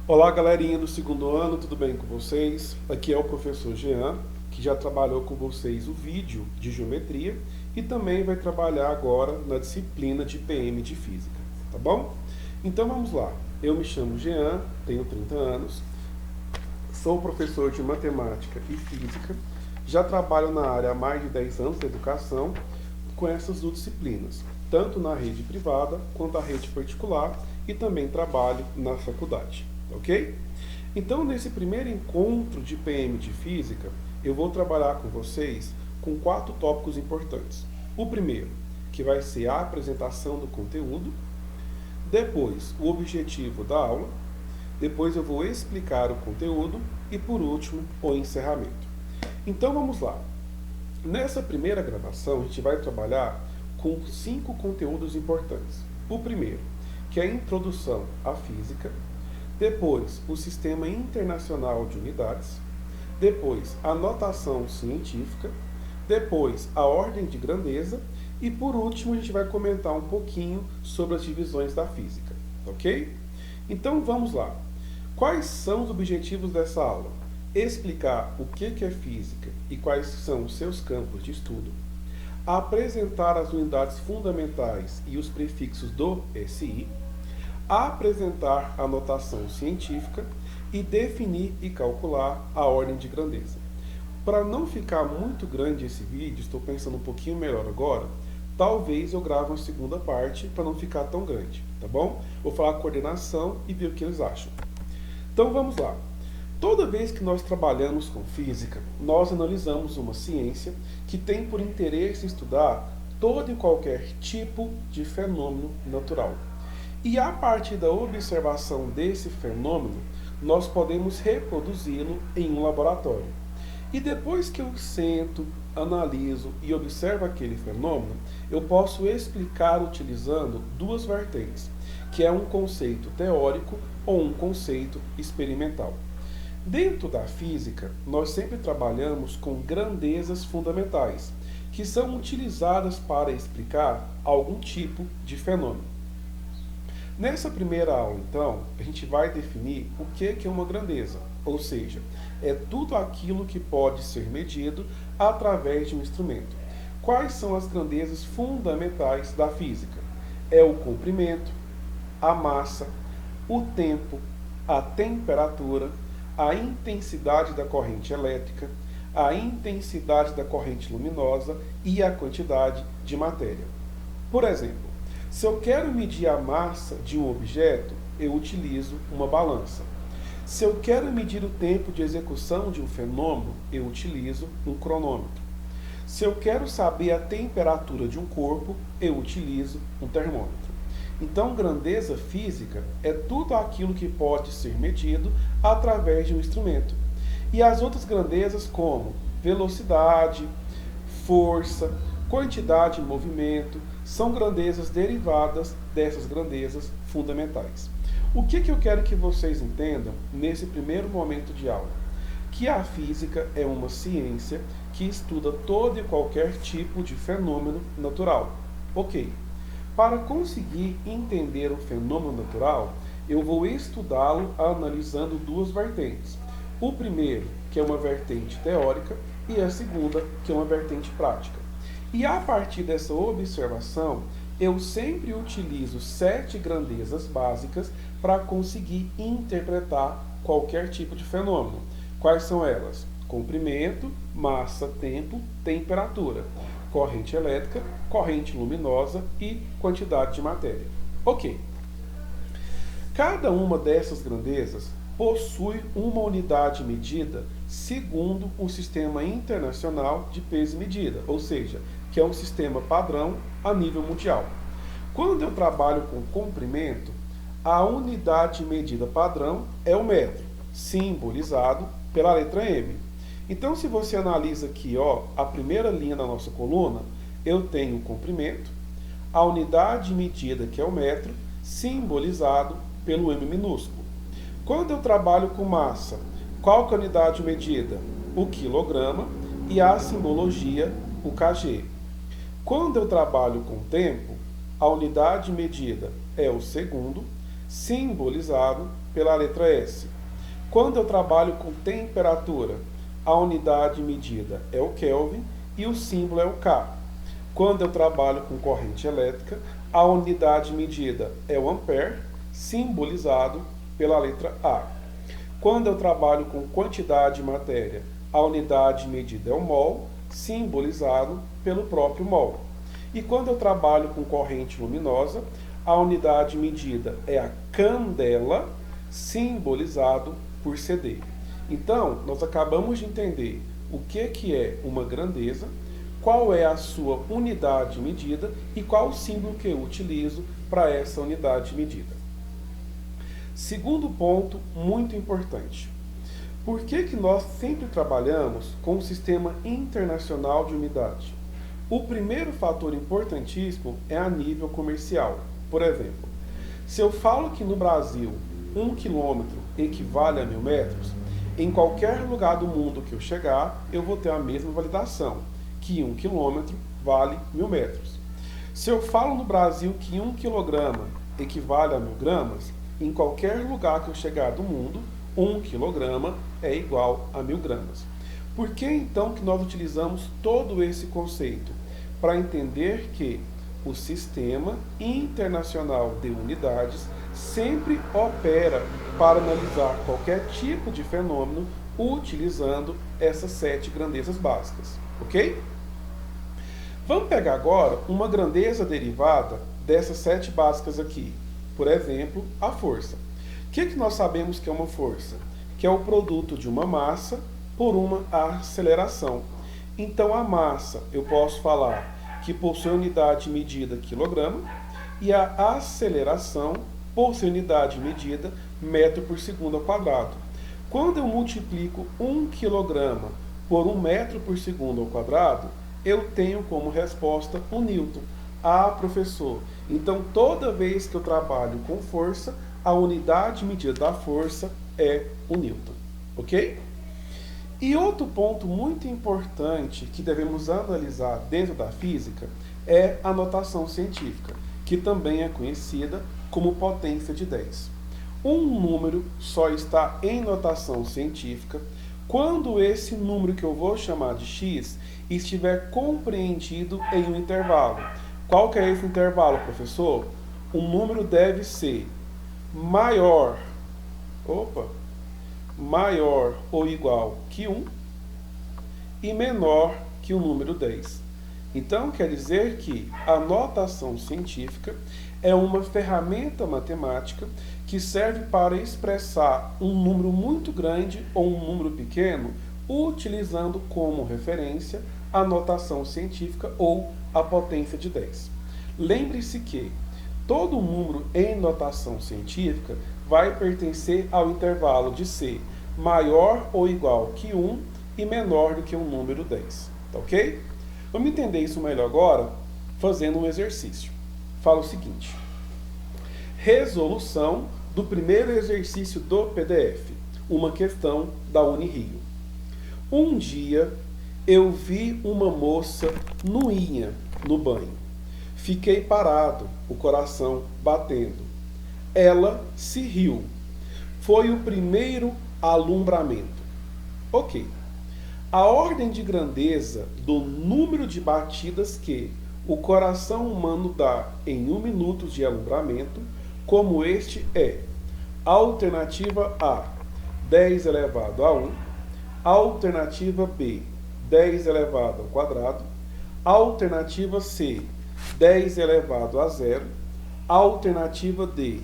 Olá, galerinha do segundo ano, tudo bem com vocês? Aqui é o professor Jean, que já trabalhou com vocês o vídeo de geometria e também vai trabalhar agora na disciplina de PM de Física, tá bom? Então vamos lá. Eu me chamo Jean, tenho 30 anos, sou professor de matemática e física, já trabalho na área há mais de 10 anos de educação com essas duas disciplinas, tanto na rede privada quanto na rede particular, e também trabalho na faculdade, ok? Então, nesse primeiro encontro de PM de Física, eu vou trabalhar com vocês com 4 tópicos importantes. O primeiro, que vai ser a apresentação do conteúdo, depois o objetivo da aula, depois eu vou explicar o conteúdo e, por último, o encerramento. Então, vamos lá. Nessa primeira gravação, a gente vai trabalhar com 5 conteúdos importantes. O primeiro, que é a introdução à física, depois o Sistema Internacional de Unidades, depois a notação científica, depois a ordem de grandeza e, por último, a gente vai comentar um pouquinho sobre as divisões da física, ok? Então, vamos lá. Quais são os objetivos dessa aula? Explicar o que é física e quais são os seus campos de estudo, apresentar as unidades fundamentais e os prefixos do SI, apresentar a notação científica e definir e calcular a ordem de grandeza. Para não ficar muito grande esse vídeo, estou pensando um pouquinho melhor agora, talvez eu grave uma segunda parte para não ficar tão grande, tá bom? Vou falar a coordenação e ver o que eles acham. Então vamos lá. Toda vez que nós trabalhamos com física, nós analisamos uma ciência que tem por interesse estudar todo e qualquer tipo de fenômeno natural. E a partir da observação desse fenômeno, nós podemos reproduzi-lo em um laboratório. E depois que eu sento, analiso e observo aquele fenômeno, eu posso explicar utilizando 2 vertentes, que é um conceito teórico ou um conceito experimental. Dentro da física, nós sempre trabalhamos com grandezas fundamentais, que são utilizadas para explicar algum tipo de fenômeno. Nessa primeira aula, então, a gente vai definir o que é uma grandeza, ou seja, é tudo aquilo que pode ser medido através de um instrumento. Quais são as grandezas fundamentais da física? É o comprimento, a massa, o tempo, a temperatura, a intensidade da corrente elétrica, a intensidade da corrente luminosa e a quantidade de matéria. Por exemplo, se eu quero medir a massa de um objeto, eu utilizo uma balança. Se eu quero medir o tempo de execução de um fenômeno, eu utilizo um cronômetro. Se eu quero saber a temperatura de um corpo, eu utilizo um termômetro. Então, grandeza física é tudo aquilo que pode ser medido através de um instrumento. E as outras grandezas, como velocidade, força, quantidade de movimento, são grandezas derivadas dessas grandezas fundamentais. O que eu quero que vocês entendam nesse primeiro momento de aula? Que a física é uma ciência que estuda todo e qualquer tipo de fenômeno natural. Ok. Para conseguir entender o fenômeno natural, eu vou estudá-lo analisando 2 vertentes. O primeiro, que é uma vertente teórica, e a segunda, que é uma vertente prática. E a partir dessa observação, eu sempre utilizo 7 grandezas básicas para conseguir interpretar qualquer tipo de fenômeno. Quais são elas? Comprimento, massa, tempo, temperatura, corrente elétrica, corrente luminosa e quantidade de matéria. Ok. Cada uma dessas grandezas possui uma unidade medida segundo o Sistema Internacional de Peso e Medida, ou seja, que é um sistema padrão a nível mundial. Quando eu trabalho com comprimento, a unidade medida padrão é o metro, simbolizado pela letra M. Então, se você analisa aqui, a primeira linha da nossa coluna, eu tenho o comprimento, a unidade medida, que é o metro, simbolizado pelo M minúsculo. Quando eu trabalho com massa, qual que é a unidade medida? O quilograma, e a simbologia, o kg. Quando eu trabalho com tempo, a unidade medida é o segundo, simbolizado pela letra S. Quando eu trabalho com temperatura, a unidade medida é o Kelvin e o símbolo é o K. Quando eu trabalho com corrente elétrica, a unidade medida é o ampere, simbolizado pela letra A. Quando eu trabalho com quantidade de matéria, a unidade medida é o mol, simbolizado pelo próprio mol. E quando eu trabalho com corrente luminosa, a unidade medida é a candela, simbolizado por CD. Então, nós acabamos de entender o que é uma grandeza, qual é a sua unidade medida e qual o símbolo que eu utilizo para essa unidade medida. Segundo ponto muito importante. Por que nós sempre trabalhamos com um sistema internacional de unidade? O primeiro fator importantíssimo é a nível comercial. Por exemplo, se eu falo que no Brasil 1 quilômetro equivale a 1000 metros, em qualquer lugar do mundo que eu chegar, eu vou ter a mesma validação, que 1 quilômetro vale 1000 metros. Se eu falo no Brasil que 1 quilograma equivale a 1000 gramas, em qualquer lugar que eu chegar do mundo, 1 quilograma é igual a 1000 gramas. Por que então que nós utilizamos todo esse conceito? Para entender que o Sistema Internacional de Unidades sempre opera para analisar qualquer tipo de fenômeno utilizando essas 7 grandezas básicas, ok? Vamos pegar agora uma grandeza derivada dessas 7 básicas aqui. Por exemplo, a força. O que nós sabemos que é uma força? Que é o produto de uma massa por uma aceleração. Então, a massa, eu posso falar que possui unidade medida quilograma, e a aceleração possui unidade medida metro por segundo ao quadrado. Quando eu multiplico 1 quilograma por 1 metro por segundo ao quadrado, eu tenho como resposta o Newton. Ah, professor, então toda vez que eu trabalho com força, a unidade medida da força é o Newton, ok? E outro ponto muito importante que devemos analisar dentro da física é a notação científica, que também é conhecida como potência de 10. Um número só está em notação científica quando esse número que eu vou chamar de x estiver compreendido em um intervalo. Qual que é esse intervalo, professor? O número deve ser maior ou igual que 1 e menor que o número 10. Então, quer dizer que a notação científica é uma ferramenta matemática que serve para expressar um número muito grande ou um número pequeno, utilizando como referência a notação científica ou a potência de 10. Lembre-se que todo número em notação científica vai pertencer ao intervalo de ser maior ou igual que 1 e menor do que o número 10. Tá ok? Vamos entender isso melhor agora fazendo um exercício. Fala o seguinte: resolução do primeiro exercício do PDF, uma questão da Unirio. Um dia eu vi uma moça nuinha no banho. Fiquei parado, o coração batendo. Ela se riu. Foi o primeiro alumbramento. Ok. A ordem de grandeza do número de batidas que o coração humano dá em 1 minuto de alumbramento, como este é: alternativa A, 10 elevado a 1, alternativa B, 10 elevado ao quadrado, alternativa C, 10 elevado a 0, alternativa D,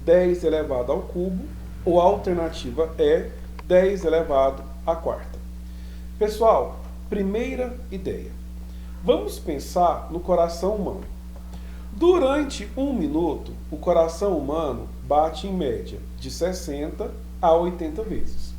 10 elevado ao cubo, ou alternativa E, 10 elevado à quarta. Pessoal, primeira ideia. Vamos pensar no coração humano. Durante 1 minuto, o coração humano bate em média de 60 a 80 vezes.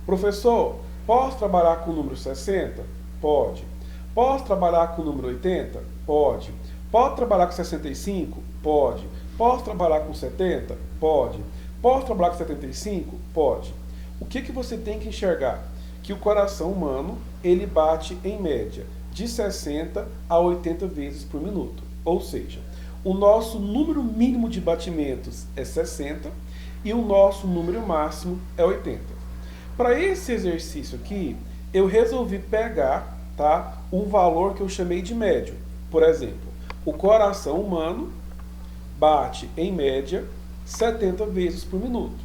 Professor, posso trabalhar com o número 60? Pode. Posso trabalhar com o número 80? Pode. Posso trabalhar com 65? Pode. Posso trabalhar com 70? Pode. Posso trabalhar com 75? Pode. O que você tem que enxergar? Que o coração humano, ele bate em média de 60 a 80 vezes por minuto. Ou seja, o nosso número mínimo de batimentos é 60 e o nosso número máximo é 80. Para esse exercício aqui, eu resolvi pegar, tá, um valor que eu chamei de médio. Por exemplo, o coração humano bate, em média, 70 vezes por minuto.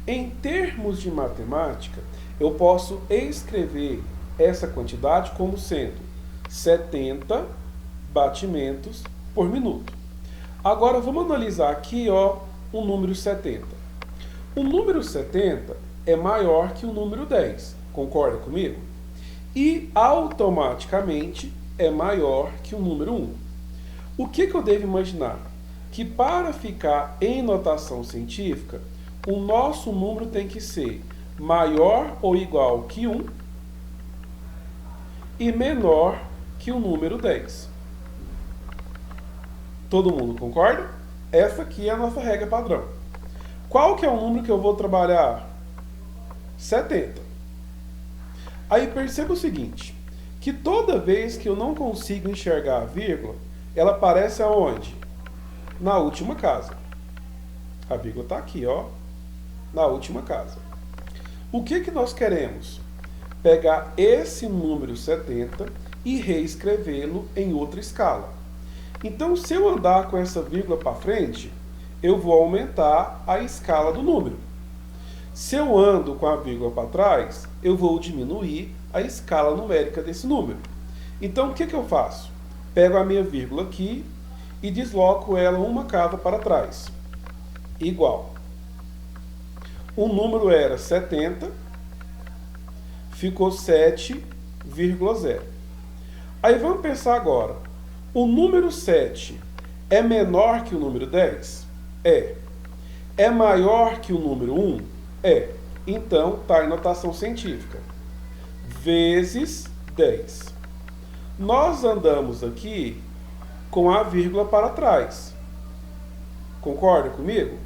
Em termos de matemática, eu posso escrever essa quantidade como sendo 70 batimentos por minuto. Agora vamos analisar aqui, ó, o número 70. O número 70 é maior que o número 10, concorda comigo? E automaticamente é maior que o número 1. O que eu devo imaginar? Que para ficar em notação científica, o nosso número tem que ser maior ou igual que 1 e menor que o número 10. Todo mundo concorda? Essa aqui é a nossa regra padrão. Qual que é o número que eu vou trabalhar? 70. Aí perceba o seguinte, que toda vez que eu não consigo enxergar a vírgula, ela aparece aonde? Na última casa. A vírgula está aqui, ó, na última casa. O que nós queremos? Pegar esse número 70 e reescrevê-lo em outra escala. Então, se eu andar com essa vírgula para frente, eu vou aumentar a escala do número. Se eu ando com a vírgula para trás, eu vou diminuir a escala numérica desse número. Então, o que eu faço? Pego a minha vírgula aqui e desloco ela uma casa para trás. Igual. O número era 70, ficou 7,0. Aí vamos pensar agora. O número 7 é menor que o número 10? É. É maior que o número 1? É. Então, está em notação científica. Vezes 10. Nós andamos aqui com a vírgula para trás. Concorda comigo?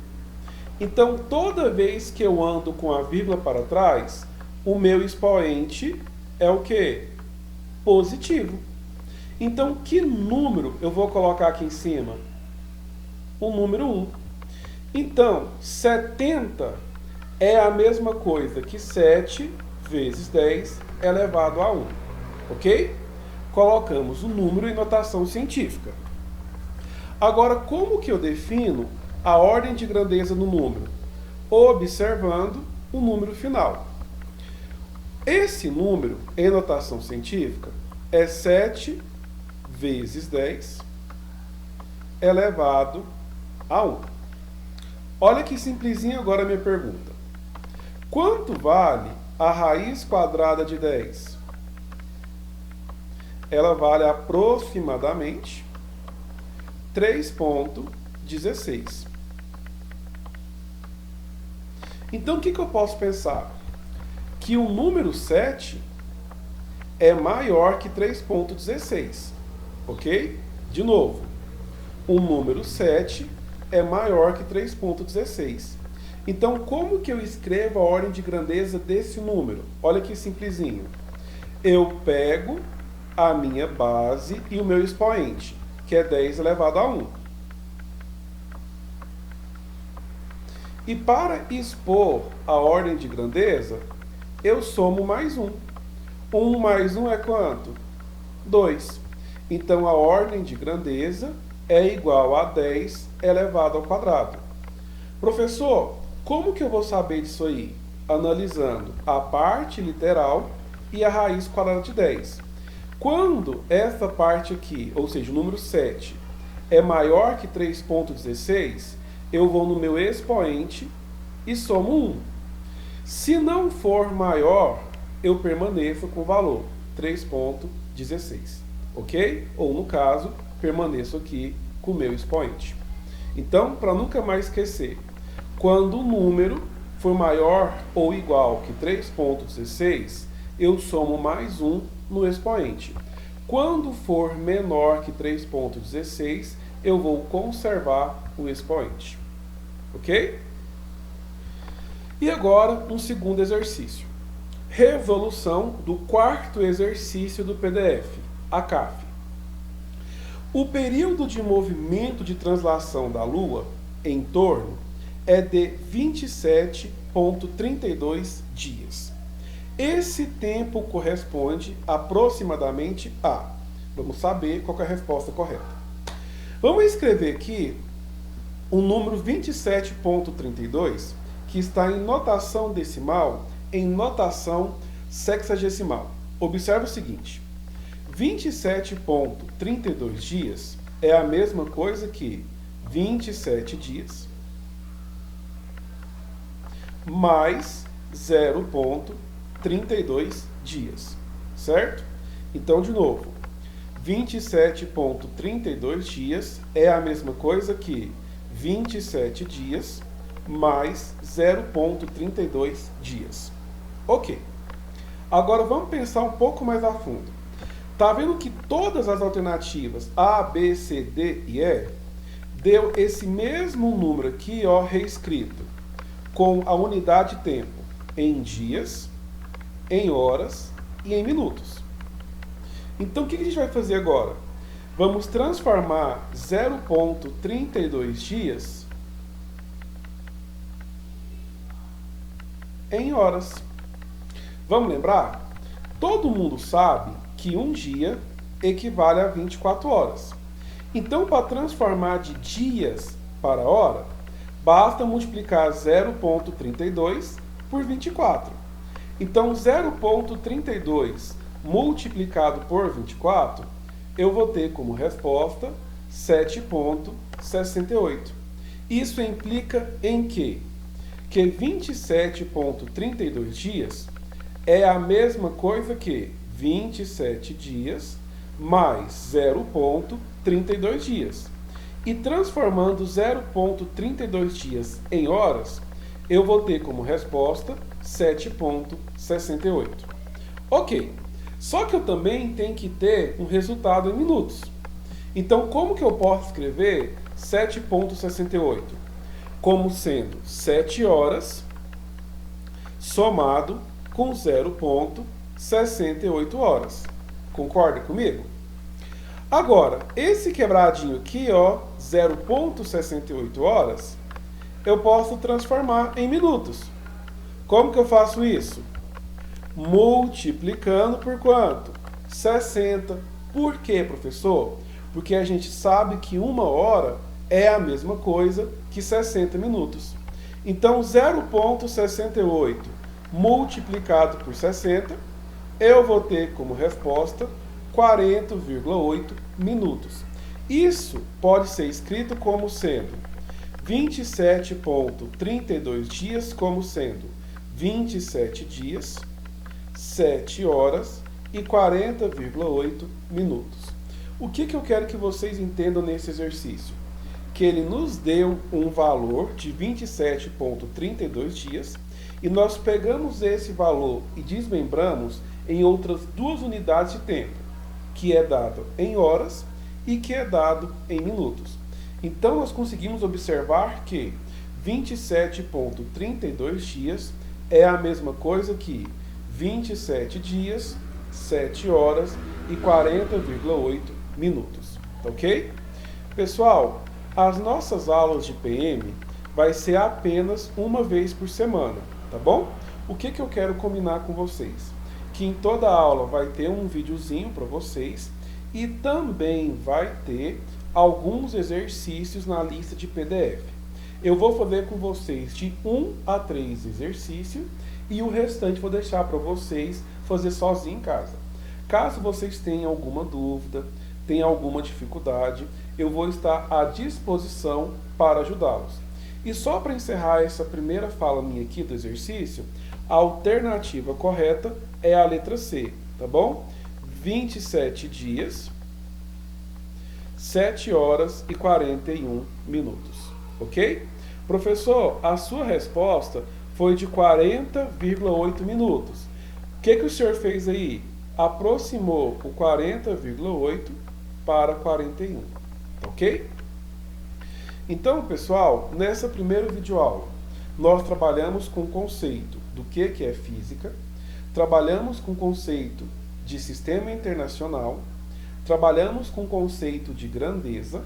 Então, toda vez que eu ando com a vírgula para trás, o meu expoente é o quê? Positivo. Então, que número eu vou colocar aqui em cima? O número 1. Então, 70 é a mesma coisa que 7 vezes 10 elevado a 1. Ok? Colocamos o número em notação científica. Agora, como que eu defino a ordem de grandeza do número? Observando o número final. Esse número, em notação científica, é 7 vezes 10 elevado a 1. Olha que simplesinho agora a minha pergunta. Quanto vale a raiz quadrada de 10? Ela vale aproximadamente 3,16. Então, o que eu posso pensar? Que o número 7 é maior que 3,16. Ok? De novo, o número 7 é maior que 3,16. Então, como que eu escrevo a ordem de grandeza desse número? Olha que simplesinho. Eu pego a minha base e o meu expoente, que é 10 elevado a 1. E para expor a ordem de grandeza, eu somo mais 1. 1 mais 1 é quanto? 2. Então, a ordem de grandeza é igual a 10 elevado ao quadrado. Professor, como que eu vou saber disso aí? Analisando a parte literal e a raiz quadrada de 10. Quando essa parte aqui, ou seja, o número 7, é maior que 3,16, eu vou no meu expoente e somo 1. Se não for maior, eu permaneço com o valor 3,16. Ok? Ou, no caso, permaneço aqui com o meu expoente. Então, para nunca mais esquecer, quando o número for maior ou igual que 3,16, eu somo mais 1 no expoente. Quando for menor que 3,16, eu vou conservar o expoente. Ok? E agora, um segundo exercício. Resolução do quarto exercício do PDF. A CAF. O período de movimento de translação da Lua em torno é de 27,32 dias. Esse tempo corresponde aproximadamente a... Vamos saber qual é a resposta correta. Vamos escrever aqui o número 27,32, que está em notação decimal, em notação sexagesimal. Observe o seguinte: 27,32 dias é a mesma coisa que 27 dias mais 0,32 dias, certo? Então, de novo, 27,32 dias é a mesma coisa que 27 dias mais 0,32 dias. Ok. Agora vamos pensar um pouco mais a fundo. Tá vendo que todas as alternativas A, B, C, D e E deu esse mesmo número aqui, ó, reescrito, com a unidade de tempo em dias, em horas e em minutos. Então o que a gente vai fazer agora? Vamos transformar 0,32 dias em horas. Vamos lembrar? Todo mundo sabe que um dia equivale a 24 horas. Então, para transformar de dias para hora, basta multiplicar 0,32 por 24. Então, 0,32 multiplicado por 24, eu vou ter como resposta 7,68. Isso implica em quê? Que 27,32 dias é a mesma coisa que 27 dias mais 0,32 dias. E transformando 0,32 dias em horas, eu vou ter como resposta 7,68. Ok, só que eu também tenho que ter um resultado em minutos. Então, como que eu posso escrever 7,68? Como sendo 7 horas somado com 0,68 horas. Concorda comigo? Agora, esse quebradinho aqui, ó, 0,68 horas, eu posso transformar em minutos. Como que eu faço isso? Multiplicando por quanto? 60. Por quê, professor? Porque a gente sabe que uma hora é a mesma coisa que 60 minutos. Então, 0,68 multiplicado por 60, eu vou ter como resposta 40,8 minutos. Isso pode ser escrito como sendo 27,32 dias, como sendo 27 dias, 7 horas e 40,8 minutos. O que eu quero que vocês entendam nesse exercício? Que ele nos deu um valor de 27,32 dias e nós pegamos esse valor e desmembramos em outras duas unidades de tempo, que é dado em horas e que é dado em minutos. Então nós conseguimos observar que 27,32 dias é a mesma coisa que 27 dias, 7 horas e 40,8 minutos. Ok? Pessoal, as nossas aulas de PM vai ser apenas uma vez por semana, tá bom? O que eu quero combinar com vocês? Que em toda aula vai ter um videozinho para vocês e também vai ter alguns exercícios na lista de PDF. Eu vou fazer com vocês de 1 a 3 exercícios e o restante vou deixar para vocês fazer sozinho em casa. Caso vocês tenham alguma dúvida, tenham alguma dificuldade, eu vou estar à disposição para ajudá-los. E só para encerrar essa primeira fala minha aqui do exercício, a alternativa correta é a letra C, tá bom? 27 dias, 7 horas e 41 minutos, ok? Professor, a sua resposta foi de 40,8 minutos. O que o senhor fez aí? Aproximou o 40,8 para 41, ok? Então, pessoal, nessa primeira videoaula, nós trabalhamos com o conceito do que é física, trabalhamos com o conceito de sistema internacional, trabalhamos com o conceito de grandeza,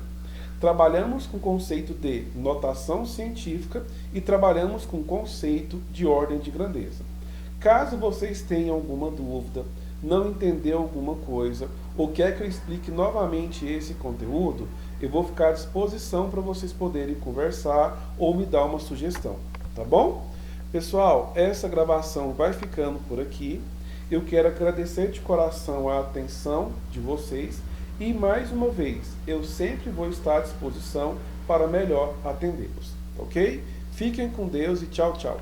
Trabalhamos com o conceito de notação científica e trabalhamos com o conceito de ordem de grandeza. Caso vocês tenham alguma dúvida, não entendeu alguma coisa, ou quer que eu explique novamente esse conteúdo, eu vou ficar à disposição para vocês poderem conversar ou me dar uma sugestão, tá bom? Pessoal, essa gravação vai ficando por aqui. Eu quero agradecer de coração a atenção de vocês e, mais uma vez, eu sempre vou estar à disposição para melhor atendê-los, ok? Fiquem com Deus e tchau, tchau.